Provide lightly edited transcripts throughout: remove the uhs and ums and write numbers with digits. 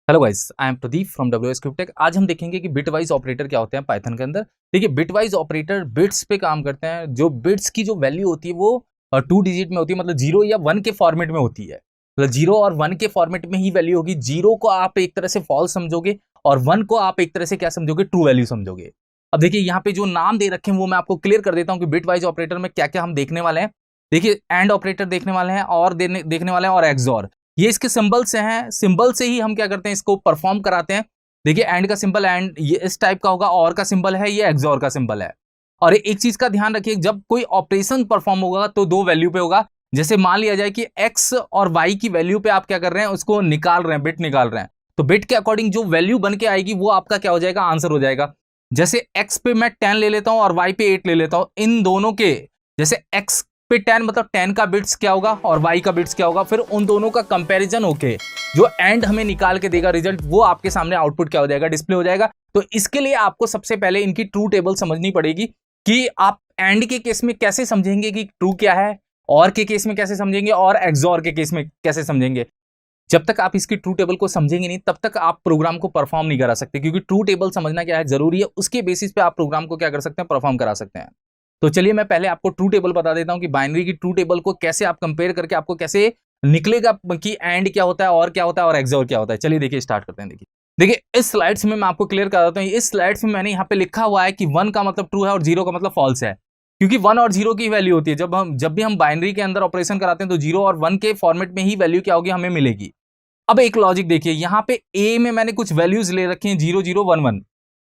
Hello guys, I am Pradeep from WS Cryptech. आज हम देखेंगे कि बिटवाइज ऑपरेटर क्या होते हैं पाइथन के अंदर। देखिए, बिटवाइज ऑपरेटर बिट्स पे काम करते हैं। जो बिट्स की जो वैल्यू होती है वो 2 डिजिट में होती है, मतलब 0 या 1 के फॉर्मेट में होती है। मतलब 0 और 1 के फॉर्मेट में ही वैल्यू होगी। 0 को आप एक तरह से फॉल्स समझोगे और 1 को आप एक तरह से क्या समझोगे, ट्रू वैल्यू समझोगे। अब देखिए, यहाँ पे जो नाम दे रखे हैं वो मैं आपको क्लियर कर देता हूँ कि बिटवाइज ऑपरेटर में क्या क्या हम देखने वाले हैं। देखिए, एंड ऑपरेटर देखने वाले हैं और देखने वाले हैं और एक्सऑर। ये इसके सिंबल से हैं। सिंबल से ही हम क्या करते हैं, इसको परफॉर्म कराते हैं। देखिए, एंड का सिंबल एंड ये इस टाइप का होगा, और का सिंबल है ये एक्सऑर का सिंबल है। और एक चीज का ध्यान रखिए, जब कोई ऑपरेशन परफॉर्म होगा तो दो वैल्यू पे होगा। जैसे मान लिया जाए कि एक्स और वाई की वैल्यू पे आप क्या कर रहे हैं, उसको निकाल रहे हैं, बिट निकाल रहे हैं। तो बिट के अकॉर्डिंग जो वैल्यू बन के आएगी वो आपका क्या हो जाएगा, आंसर हो जाएगा। जैसे एक्स पे मैं 10 ले लेता हूं और वाई पे 8 ले लेता हूं। इन दोनों के जैसे एक्स पे 10 मतलब 10 का बिट्स क्या होगा और y का बिट्स क्या होगा, फिर उन दोनों का कंपैरिजन होके जो एंड हमें निकाल के देगा रिजल्ट, वो आपके सामने आउटपुट क्या हो जाएगा, डिस्प्ले हो जाएगा। तो इसके लिए आपको सबसे पहले इनकी ट्रू टेबल समझनी पड़ेगी कि आप एंड के केस में कैसे समझेंगे कि ट्रू क्या है, और के केस में कैसे समझेंगे, और एक्सऑर के केस में कैसे समझेंगे। जब तक आप इसकी ट्रू टेबल को समझेंगे नहीं, तब तक आप प्रोग्राम को परफॉर्म नहीं करा सकते, क्योंकि ट्रू टेबल समझना क्या है जरूरी है। उसके बेसिस पे आप प्रोग्राम को क्या कर सकते हैं, परफॉर्म करा सकते हैं। तो चलिए मैं पहले आपको ट्रू टेबल बता देता हूं कि बाइनरी की ट्रू टेबल को कैसे आप कंपेयर करके आपको कैसे निकलेगा कि एंड क्या होता है और क्या होता है और एक्सऑर क्या होता है। चलिए देखिए, स्टार्ट करते हैं। देखिए इस स्लाइड्स में मैं आपको क्लियर कर देता हूं। इस स्लाइड्स में मैंने यहाँ पे लिखा हुआ है कि 1 का मतलब ट्रू है और 0 का मतलब फॉल्स है, क्योंकि 1 और 0 की वैल्यू होती है। जब भी हम बाइनरी के अंदर ऑपरेशन कराते हैं तो 0 और 1 के फॉर्मेट में ही वैल्यू क्या होगी, हमें मिलेगी। अब एक लॉजिक देखिए, यहाँ पे ए में मैंने कुछ वैल्यूज ले रखी हैं 0 0 1 1,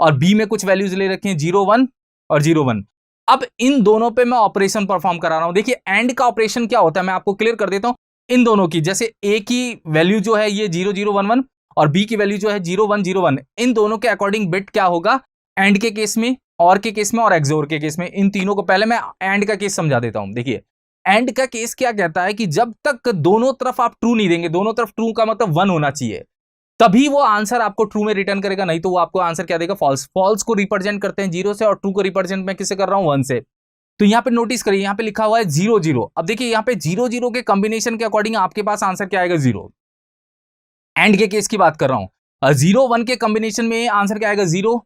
और बी में कुछ वैल्यूज ले रखी हैं 0 1 और 0 1। अब इन दोनों पे मैं ऑपरेशन परफॉर्म करा रहा हूं। देखिए, एंड का ऑपरेशन क्या होता है मैं आपको क्लियर कर देता हूं। इन दोनों की, जैसे ए की वैल्यू जो है ये 0 0 1 1 और बी की वैल्यू जो है 0 1 0 1, इन दोनों के अकॉर्डिंग बिट क्या होगा एंड के केस में, और के केस में और एक्सोर के केस में। इन तीनों को पहले मैं एंड का केस समझा देता हूं। देखिए, एंड का केस क्या कहता है कि जब तक दोनों तरफ आप ट्रू नहीं देंगे, दोनों तरफ ट्रू का मतलब 1 होना चाहिए, तभी वो आंसर आपको ट्रू में रिटर्न करेगा, नहीं तो वो आपको आंसर क्या देगा, फॉल्स। फॉल्स को रिप्रेजेंट करते हैं 0 से और ट्रू को रिप्रेजेंट मैं किससे कर रहा हूं, 1 से। तो यहाँ पे नोटिस करिए, यहाँ पे लिखा हुआ है 0 0। अब देखिए यहाँ पे 0 0 के कॉम्बिनेशन के अकॉर्डिंग आपके पास आंसर क्या आएगा, 0। एंड के केस की बात कर रहा हूं। 0 1 के कॉम्बिनेशन में आंसर क्या आएगा, 0।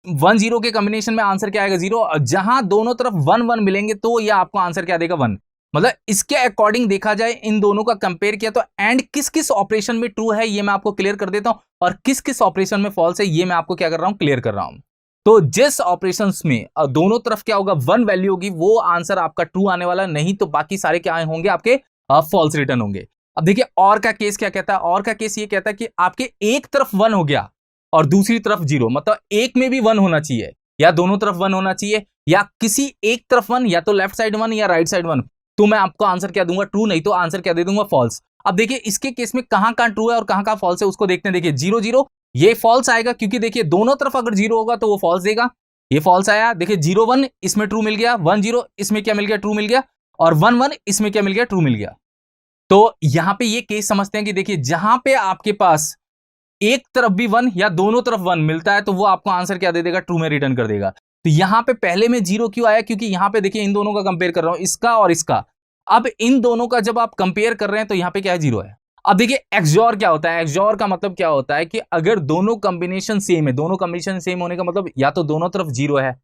1 0 के कॉम्बिनेशन में आंसर क्या आएगा, 0। जहां दोनों तरफ 1 1 मिलेंगे तो ये आपको आंसर क्या देगा, 1। मतलब इसके अकॉर्डिंग देखा जाए, इन दोनों का कंपेयर किया तो एंड किस किस ऑपरेशन में ट्रू है ये मैं आपको क्लियर कर देता हूं, और किस किस ऑपरेशन में फॉल्स है ये मैं आपको क्या कर रहा हूं, क्लियर कर रहा हूं। तो जिस ऑपरेशन में दोनों तरफ क्या होगा, 1 वैल्यू होगी, वो आंसर आपका ट्रू आने वाला, नहीं तो बाकी सारे क्या होंगे, आपके फॉल्स रिटर्न होंगे। अब देखिए, और का केस क्या कहता है। और का केस ये कहता है कि आपके एक तरफ 1 हो गया और दूसरी तरफ 0, मतलब एक में भी 1 होना चाहिए, या दोनों तरफ 1 होना चाहिए, या किसी एक तरफ 1, या तो लेफ्ट साइड 1 या राइट साइड 1, तो मैं आपको आंसर क्या दूंगा, ट्रू, नहीं तो आंसर क्या दे दूंगा, फॉल्स। अब देखिए इसके केस में कहां कहां ट्रू है और कहां कहां फॉल्स है उसको देखते हैं। देखिए 0 0 ये फॉल्स आएगा, क्योंकि देखिए दोनों तरफ अगर 0 होगा तो वो फॉल्स देगा, ये फॉल्स आया। देखिए 0 1 इसमें ट्रू मिल गया, 1 0 इसमें क्या मिल गया, ट्रू मिल गया, और 1 1 इसमें क्या मिल गया, ट्रू मिल गया। तो यहां पे ये केस समझते हैं कि देखिए जहां पे आपके पास एक तरफ भी 1 या दोनों तरफ 1 मिलता है तो वो आपको आंसर क्या दे देगा, ट्रू में रिटर्न कर देगा। तो यहां पे पहले में 0 क्यों आया, क्योंकि यहां पे देखिए इन दोनों का कंपेयर कर रहा हूं, इसका और इसका। अब इन दोनों का जब आप कंपेयर कर रहे हैं तो यहां पे क्या है, 0 है। अब देखिए एक्सऑर क्या होता है। एक्सऑर का मतलब क्या होता है कि अगर दोनों कॉम्बिनेशन सेम है, दोनों कॉम्बिनेशन सेम होने का मतलब या तो दोनों तरफ 0 है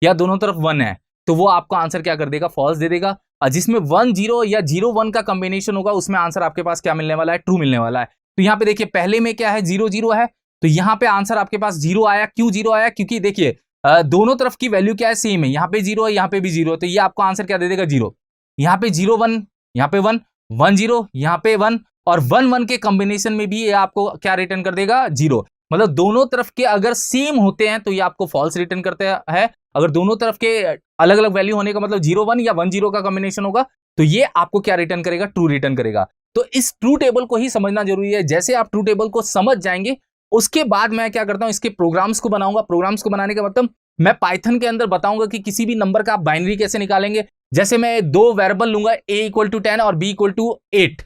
या दोनों तरफ 1 है, तो वो आपको आंसर क्या कर देगा, फॉल्स दे देगा। और जिसमें 1 0 या 0 1 का कॉम्बिनेशन होगा उसमें आंसर आपके पास क्या मिलने वाला है, ट्रू मिलने वाला है। तो यहाँ पे देखिए पहले में क्या है, 0 0 है, तो यहाँ पे आंसर आपके पास 0 आया। क्यों 0 आया, क्योंकि देखिए दोनों तरफ की वैल्यू क्या है, सेम है। यहाँ पे 0 है, यहाँ पे भी 0 है, तो ये आपको आंसर क्या दे देगा, 0। यहाँ पे 0 1, यहाँ पे 1 1 0, यहाँ पे 1, और 1 1 के कॉम्बिनेशन में भी ये आपको क्या रिटर्न कर देगा, 0। मतलब दोनों तरफ के अगर सेम होते हैं तो ये आपको फॉल्स रिटर्न करते हैं। अगर दोनों तरफ के अलग अलग वैल्यू होने का मतलब 0 1 या 1 0 का कॉम्बिनेशन होगा तो ये आपको क्या रिटर्न करेगा, ट्रू रिटर्न करेगा। तो इस ट्रू टेबल को ही समझना जरूरी है। जैसे आप ट्रू टेबल को समझ जाएंगे, उसके बाद मैं क्या करता हूं, इसके प्रोग्राम्स को बनाऊंगा। प्रोग्राम्स को बनाने का मतलब मैं पाइथन के अंदर बताऊंगा कि किसी भी नंबर का आप बाइनरी कैसे निकालेंगे। जैसे मैं दो वेरिएबल लूंगा, a = 10 और b = 8।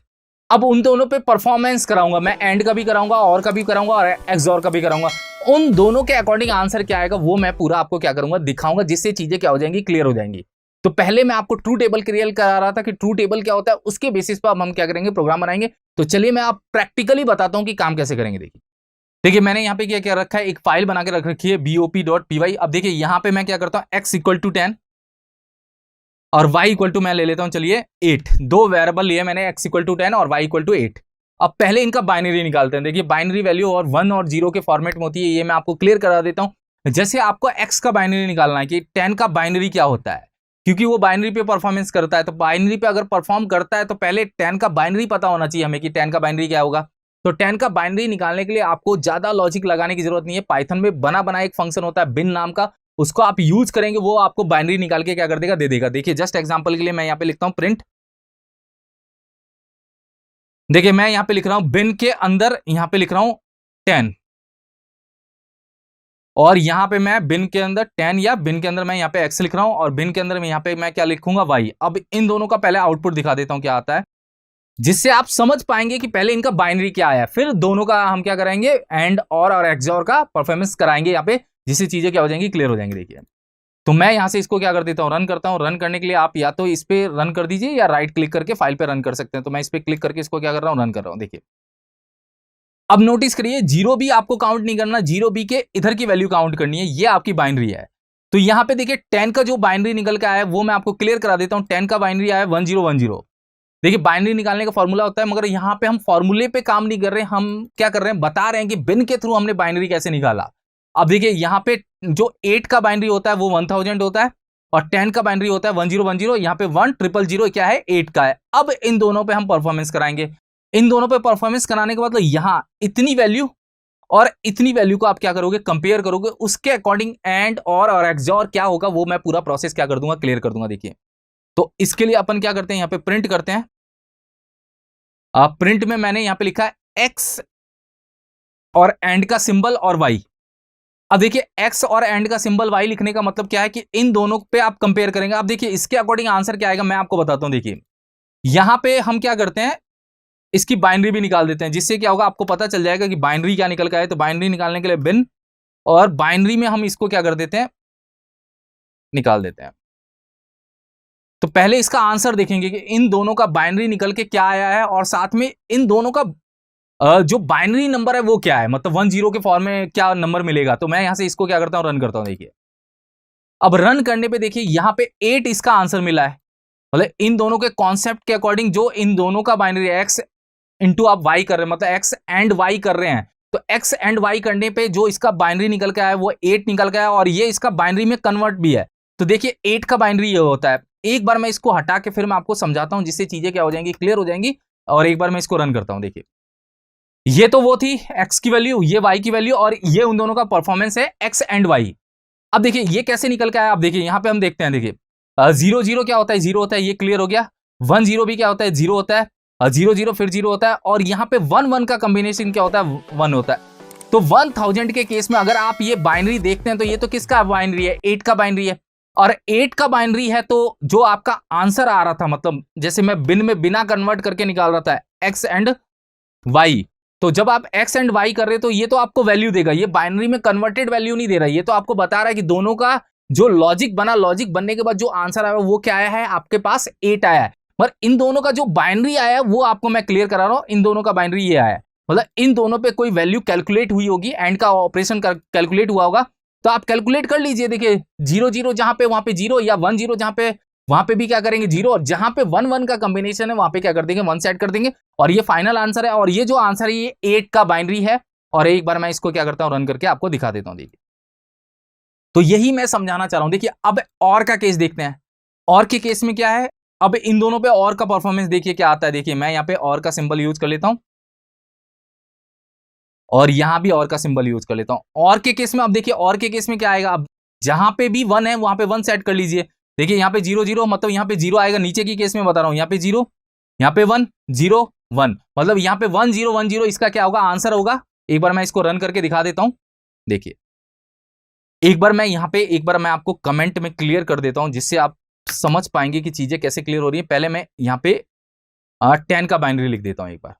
अब उन दोनों पे परफॉर्मेंस कराऊंगा, मैं एंड का भी कराऊंगा, और का भी कराऊंगा, और एक्सऑर का भी कराऊंगा। उन दोनों के अकॉर्डिंग आंसर क्या आएगा वो मैं पूरा आपको क्या करूंगा, दिखाऊंगा, जिससे चीजें क्या हो जाएंगी, क्लियर हो जाएंगी। तो पहले मैं आपको ट्रू टेबल क्लियर करा रहा था कि ट्रू टेबल क्या होता है, उसके बेसिस पर अब हम क्या करेंगे, प्रोग्राम बनाएंगे। तो चलिए मैं आप प्रैक्टिकली बताता हूं कि काम कैसे करेंगे। देखिए देखिए मैंने यहाँ पे क्या क्या रखा है, एक फाइल बना के रख रखी है bop.py। अब देखिए यहाँ पे मैं क्या करता हूँ, x इक्वल टू 10 और y इक्वल टू मैं ले लेता हूँ चलिए 8। दो वेरिएबल लिए मैंने, x इक्वल टू 10 और y इक्वल टू 8। अब पहले इनका बाइनरी निकालते हैं। देखिए बाइनरी वैल्यू और 1 और 0 के फॉर्मेट में होती है, ये मैं आपको क्लियर करा देता हूँ। जैसे आपको x का बाइनरी निकालना है कि 10 का बाइनरी क्या होता है, क्योंकि वो बाइनरी पे परफॉर्मेंस करता है, तो बाइनरी पे अगर परफॉर्म करता है तो पहले 10 का बाइनरी पता होना चाहिए हमें कि 10 का बाइनरी क्या होगा। तो 10 का बाइनरी निकालने के लिए आपको ज्यादा लॉजिक लगाने की जरूरत नहीं है। पाइथन में बना बना एक फंक्शन होता है बिन नाम का, उसको आप यूज करेंगे, वो आपको बाइनरी निकाल के क्या कर देगा, दे देगा। देखिए जस्ट एग्जांपल के लिए मैं यहाँ पे लिखता हूँ प्रिंट। देखिए मैं यहाँ पे लिख रहा हूँ बिन के अंदर, यहाँ पे लिख रहा हूँ 10, और यहाँ पे मैं बिन के अंदर 10 या बिन के अंदर मैं यहाँ पे एक्स लिख रहा हूँ, और बिन के अंदर मैं यहाँ पे मैं क्या लिखूंगा, वाई। अब इन दोनों का पहले आउटपुट दिखा देता हूँ क्या आता है, जिससे आप समझ पाएंगे कि पहले इनका बाइनरी क्या आया, फिर दोनों का हम क्या करेंगे, एंड और एक्सओर का परफॉर्मेंस कराएंगे यहाँ पे, जिससे चीजें क्या हो जाएंगी, क्लियर हो जाएंगी। देखिए तो मैं यहाँ से इसको क्या कर देता हूँ, रन करता हूँ। रन करने के लिए आप या तो इस पे रन कर दीजिए या राइट क्लिक करके फाइल पे रन कर सकते हैं। तो मैं इस पे क्लिक करके इसको क्या कर रहा हूँ, रन कर रहा हूँ। देखिए अब नोटिस करिए, जीरो भी आपको काउंट नहीं करना, जीरो बी के इधर की वैल्यू काउंट करनी है, ये आपकी बाइनरी है। तो यहाँ पे देखिए 10 का जो बाइनरी निकल के आया है वो मैं आपको क्लियर करा देता हूँ। 10 का बाइनरी आया है 1010। देखिए बाइनरी निकालने का फॉर्मूला होता है, मगर यहाँ पे हम फॉर्मूले पे काम नहीं कर रहे, हम क्या कर रहे हैं, बता रहे हैं कि बिन के थ्रू हमने बाइनरी कैसे निकाला। अब देखिए यहाँ पे जो 8 का बाइनरी होता है वो 1000 होता है, और 10 का बाइनरी होता है 1010। यहाँ पे 1000 क्या है, 8 का है। अब इन दोनों पे हम परफॉर्मेंस कराएंगे। इन दोनों पे परफॉर्मेंस कराने के बाद मतलब यहाँ इतनी वैल्यू और इतनी वैल्यू को आप क्या करोगे, कंपेयर करोगे, उसके अकॉर्डिंग एंड और एक्सओर क्या होगा वो मैं पूरा प्रोसेस क्या कर दूंगा, क्लियर कर दूंगा। देखिए तो इसके लिए अपन क्या करते हैं, यहाँ पे प्रिंट करते हैं। प्रिंट में मैंने यहां पे लिखा है एक्स और एंड का सिंबल और वाई। अब देखिए एक्स और एंड का सिंबल वाई लिखने का मतलब क्या है कि इन दोनों पे आप कंपेयर करेंगे। अब देखिए इसके अकॉर्डिंग आंसर क्या आएगा मैं आपको बताता हूं। देखिए यहां पे हम क्या करते हैं, इसकी बाइनरी भी निकाल देते हैं, जिससे क्या होगा आपको पता चल जाएगा कि बाइनरी क्या निकल के आए। तो बाइनरी निकालने के लिए बिन, और बाइनरी में हम इसको क्या कर देते हैं, निकाल देते हैं। तो पहले इसका आंसर देखेंगे कि इन दोनों का बाइनरी निकल के क्या आया है, और साथ में इन दोनों का जो बाइनरी नंबर है वो क्या है, मतलब 10 के फॉर्म में क्या नंबर मिलेगा। तो मैं यहां से इसको क्या करता हूं, रन करता हूं। देखिए अब रन करने पे देखिए यहां पे 8 इसका आंसर मिला है। मतलब इन दोनों के कॉन्सेप्ट के अकॉर्डिंग जो इन दोनों का बाइनरी एक्स इंटू आप वाई कर रहे हैं, मतलब एक्स एंड वाई कर रहे हैं, तो एक्स एंड वाई करने पे जो इसका बाइनरी निकल के आया वो 8 निकल के आया, और ये इसका बाइनरी में कन्वर्ट भी है। तो देखिए 8 का बाइनरी ये होता है। एक बार मैं इसको हटा के फिर मैं आपको समझाता हूं, जिससे चीजें क्या हो जाएंगी, क्लियर हो जाएंगी। और एक बार मैं इसको रन करता हूं। देखिए ये तो वो थी x की वैल्यू, ये y की वैल्यू, और ये उन दोनों का परफॉर्मेंस है x एंड y। अब देखिए ये कैसे निकल के आया, अब देखिए यहां पे हम देखते हैं। देखिए 0 क्या होता है, 0 होता है, ये क्लियर हो गया। 10 भी क्या होता है, 0 होता है, 0 फिर 0 होता है, और यहाँ पे 1 का कॉम्बिनेशन क्या होता है, 1 होता है। तो 1000 के केस में अगर आप ये बाइनरी देखते हैं तो ये तो किसका बाइनरी है, 8 का बाइनरी है, और 8 का बाइनरी है। तो जो आपका आंसर आ रहा था, मतलब जैसे मैं बिन में बिना कन्वर्ट करके निकाल रहा था एक्स एंड वाई, तो जब आप एक्स एंड वाई कर रहे हो तो ये तो आपको वैल्यू देगा, ये बाइनरी में कन्वर्टेड वैल्यू नहीं दे रहा है। ये तो आपको बता रहा है कि दोनों का जो लॉजिक बना, लॉजिक बनने के बाद जो आंसर आया वो क्या आया है, आपके पास 8 आया है। पर इन दोनों का जो बाइनरी आया है वो आपको मैं क्लियर करा रहा हूं, इन दोनों का बाइनरी ये आया है। मतलब इन दोनों पे कोई वैल्यू कैलकुलेट हुई होगी, एंड का ऑपरेशन कैलकुलेट हुआ होगा, तो आप कैलकुलेट कर लीजिए। देखिए 0 जहां पे वहां पे 0, या 10 जहां पे वहां पे भी क्या करेंगे 0, और जहां पे 1 का कॉम्बिनेशन है वहां पे क्या कर देंगे, 1 सेट कर देंगे, और ये फाइनल आंसर है। और ये जो आंसर है ये 8 का बाइनरी है। और एक बार मैं इसको क्या करता हूं, रन करके आपको दिखा देता हूं। देखिए तो यही मैं समझाना चाह रहा हूं। देखिए अब और का केस देखते हैं। और के केस में क्या है, अब इन दोनों पे और का परफॉर्मेंस देखिए क्या आता है। देखिए मैं यहाँ पे और का सिंबल यूज कर लेता हूं, और यहां भी और का सिंबल यूज कर लेता हूं। और के केस में अब देखिए और के केस में क्या आएगा, अब जहां पे भी 1 है वहां पे 1 सेट कर लीजिए। देखिए यहाँ पे 0 मतलब यहाँ पे 0 आएगा, नीचे की केस में बता रहा हूं, यहाँ पे 0, यहाँ पे 1 0 1, मतलब यहाँ पे 1010 इसका क्या होगा, आंसर होगा। एक बार मैं इसको रन करके दिखा देता हूं। देखिए एक बार मैं यहाँ पे एक बार मैं आपको कमेंट में क्लियर कर देता हूं, जिससे आप समझ पाएंगे कि चीजें कैसे क्लियर हो रही है। पहले मैं यहाँ पे 10 का बाइनरी लिख देता हूं एक बार,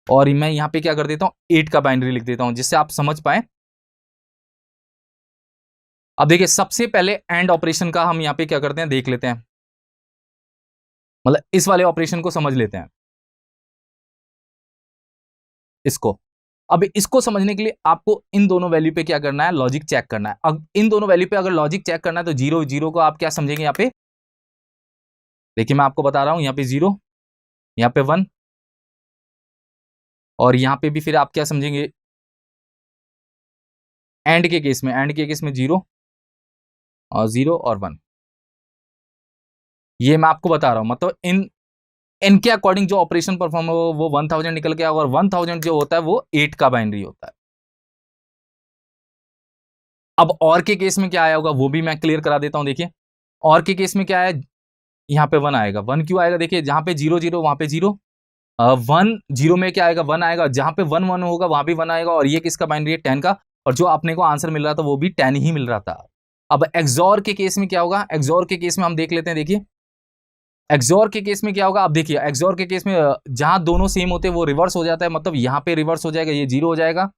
और मैं यहाँ पे क्या कर देता हूं, 8 का बाइनरी लिख देता हूं, जिससे आप समझ पाए। अब देखिए सबसे पहले एंड ऑपरेशन का हम यहाँ पे क्या करते हैं, देख लेते हैं, मतलब इस वाले ऑपरेशन को समझ लेते हैं इसको। अब इसको समझने के लिए आपको इन दोनों वैल्यू पे क्या करना है, लॉजिक चेक करना है। अब इन दोनों वैल्यू पे अगर लॉजिक चेक करना है तो 0 0 को आप क्या समझेंगे यहाँ पे, देखिए मैं आपको बता रहा हूं, यहाँ पे 0, यहाँ पे 1, और यहाँ पे भी फिर आप क्या समझेंगे, एंड के केस में 0 और 0 और 1, ये मैं आपको बता रहा हूं। मतलब इनके अकॉर्डिंग जो ऑपरेशन परफॉर्म हो वो 1000 निकल के, और 1000 जो होता है वो 8 का बाइनरी होता है। अब और के केस में क्या आया होगा वो भी मैं क्लियर करा देता हूं। देखिए और के केस में क्या है, यहाँ पे 1 आएगा। 1 क्यों आएगा, देखिए जहां पे 0 0 वहां पे 0, 1 0 में क्या आएगा, 1 आएगा, जहां पे 1 1 होगा वहां भी 1 आएगा, और ये किसका बाइनरी है, 10 का, और जो अपने को आंसर मिल रहा था वो भी 10 ही मिल रहा था। अब एक्सॉर के केस में क्या होगा, एक्सॉर के केस में हम देख लेते हैं। देखिए एक्सॉर के केस में क्या होगा, अब देखिए एक्सॉर के केस में जहां दोनों सेम होते हैं वो रिवर्स हो जाता है, मतलब यहाँ पे रिवर्स हो जाएगा, ये 0 हो जाएगा।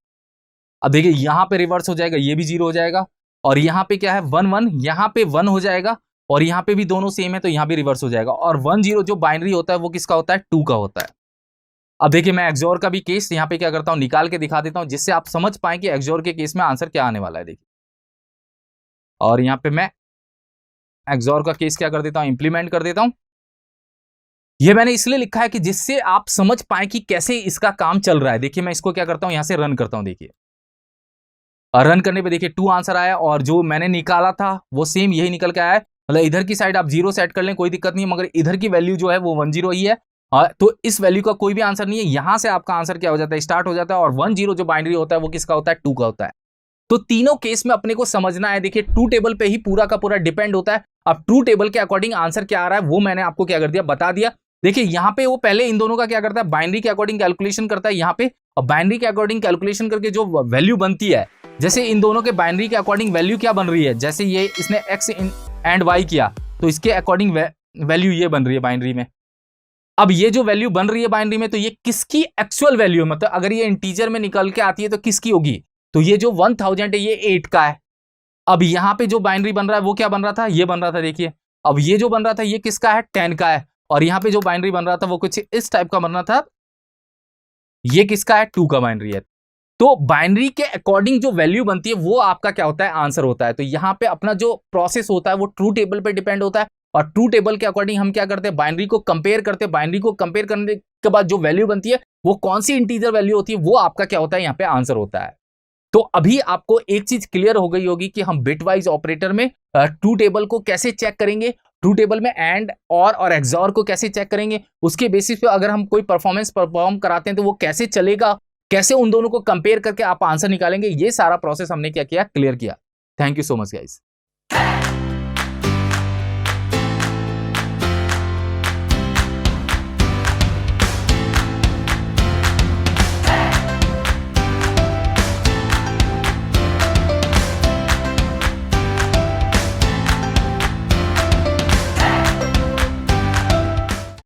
अब देखिए यहाँ पे रिवर्स हो जाएगा, ये भी 0 हो जाएगा, और यहाँ पे क्या है 1 1, यहाँ पे 1 हो जाएगा, और यहाँ पे भी दोनों सेम है तो यहाँ भी रिवर्स हो जाएगा। और 1 0 जो बाइनरी होता है वो किसका होता है, 2 का होता है। अब देखिए मैं एक्सॉर का भी केस यहाँ पे क्या करता हूँ, निकाल के दिखा देता हूँ, जिससे आप समझ पाए कि एक्सॉर के केस में आंसर क्या आने वाला है। देखिए और यहाँ पे मैं एक्सॉर का केस क्या कर देता हूँ, इंप्लीमेंट कर देता हूँ। ये मैंने इसलिए लिखा है कि जिससे आप समझ पाए कि कैसे इसका काम चल रहा है। देखिए मैं इसको क्या करता हूँ, यहां से रन करता हूँ। देखिए रन करने पे देखिए 2 आंसर आया, और जो मैंने निकाला था वो सेम यही निकल के आया है। मतलब इधर की साइड आप 0 सेट कर लें कोई दिक्कत नहीं है, मगर इधर की वैल्यू जो है वो 1 0 ही है। तो इस वैल्यू का कोई भी आंसर नहीं है, यहां से आपका आंसर क्या हो जाता है, स्टार्ट हो जाता है। और 1 0 जो बाइनरी होता है वो किसका होता है, 2 का होता है। तो तीनों केस में अपने को समझना है। देखिए ट्रू टेबल पे ही पूरा का पूरा डिपेंड होता है। अब ट्रू टेबल के अकॉर्डिंग आंसर क्या आ रहा है वो मैंने आपको क्या कर दिया, बता दिया। देखिए यहाँ पे वो पहले इन दोनों का क्या करता है, बाइनरी के अकॉर्डिंग कैलकुलेशन करता है यहाँ पे, और बाइनरी के अकॉर्डिंग कैलकुलेशन करके जो वैल्यू बनती है, जैसे इन दोनों के बाइनरी के अकॉर्डिंग वैल्यू क्या बन रही है, जैसे ये इसने एक्स एंड वाई किया तो इसके अकॉर्डिंग वैल्यू ये बन रही है बाइनरी में। अब ये जो वैल्यू बन रही है बाइनरी में, तो ये किसकी एक्चुअल वैल्यू है, मतलब अगर ये इंटीजर में निकल के आती है तो किसकी होगी, तो ये जो 1000 है ये 8 का है। अब यहाँ पे जो बाइनरी बन रहा है वो क्या बन रहा था, ये बन रहा था। देखिए अब ये जो बन रहा था ये किसका है, 10 का है, और यहाँ पे जो बाइनरी बन रहा था वो कुछ इस टाइप का बन रहा था, ये किसका है, 2 का बाइनरी है। तो बाइनरी के अकॉर्डिंग जो वैल्यू बनती है वो आपका क्या होता है, आंसर होता है। तो यहाँ पे अपना जो प्रोसेस होता है वो ट्रू टेबल पे डिपेंड होता है, और ट्रू टेबल के अकॉर्डिंग हम क्या करते हैं, बाइनरी को कंपेयर करते हैं। बाइनरी को कंपेयर करने के बाद जो वैल्यू बनती है वो कौन सी इंटीजर वैल्यू होती है वो आपका क्या होता है, यहाँ पे आंसर होता है। तो अभी आपको एक चीज क्लियर हो गई होगी कि हम बिटवाइज ऑपरेटर में ट्रू टेबल को कैसे चेक करेंगे, ट्रू टेबल में एंड और एक्सॉर को कैसे चेक करेंगे, उसके बेसिस पे अगर हम कोई परफॉर्मेंस परफॉर्म कराते हैं तो वो कैसे चलेगा, कैसे उन दोनों को कंपेयर करके आप आंसर निकालेंगे, ये सारा प्रोसेस हमने क्या किया, क्लियर किया। Thank you so much guys.